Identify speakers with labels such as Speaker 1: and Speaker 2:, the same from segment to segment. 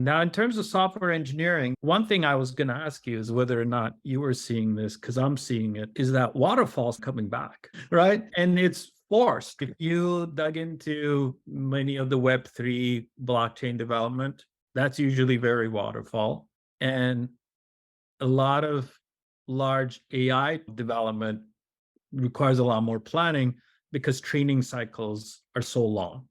Speaker 1: Now, in terms of software engineering, one thing I was going to ask you is whether or not you were seeing this, because I'm seeing it, is that Waterfall's coming back, right? And it's forced. If you dug into many of the Web3 blockchain development, that's usually very waterfall. And a lot of large AI development requires a lot more planning because training cycles are so long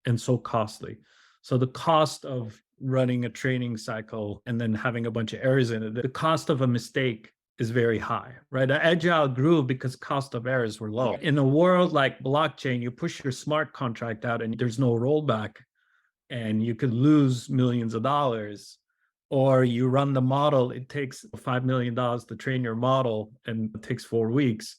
Speaker 1: and so costly. So the cost of running a training cycle and then having a bunch of errors in it, the cost of a mistake is very high, right? Agile grew because cost of errors were low. In a world like blockchain, you push your smart contract out and there's no rollback and you could lose millions of dollars. Or you run the model, it takes $5 million to train your model and it takes 4 weeks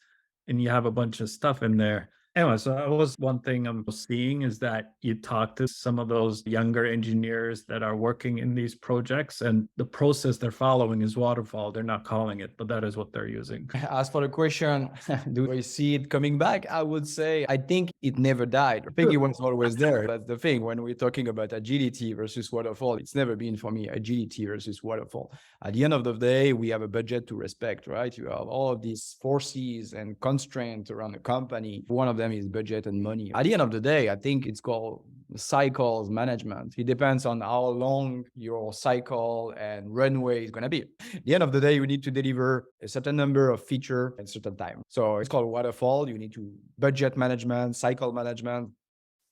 Speaker 1: and you have a bunch of stuff in there. Anyway, so that was one thing I'm seeing is that you talk to some of those younger engineers that are working in these projects and the process they're following is waterfall. They're not calling it, but that is what they're using.
Speaker 2: As for the question, do I see it coming back? I would say, I think it never died. I think it was always there. That's the thing. When we're talking about agility versus waterfall, it's never been for me agility versus waterfall. At the end of the day, we have a budget to respect, right? You have all of these forces and constraints around the company. One of them is budget and money. At the end of the day, I think it's called cycles management. It depends on how long your cycle and runway is going to be. At the end of the day, you need to deliver a certain number of feature at a certain time. So it's called waterfall. You need to budget management, cycle management,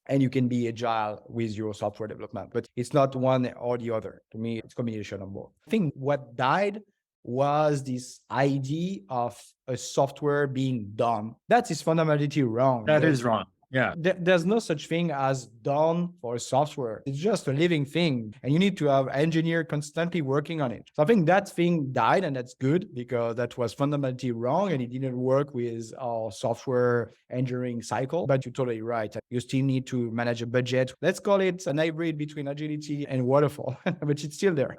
Speaker 2: and you can be agile with your software development. But it's not one or the other. To me, it's a combination of both. I think what died was this idea of a software being done. That is fundamentally wrong.
Speaker 1: That is wrong. Yeah.
Speaker 2: There's no such thing as done for a software. It's just a living thing. And you need to have engineer constantly working on it. So I think that thing died and that's good because that was fundamentally wrong and it didn't work with our software engineering cycle. But you're totally right. You still need to manage a budget. Let's call it an hybrid between agility and waterfall, but it's still there.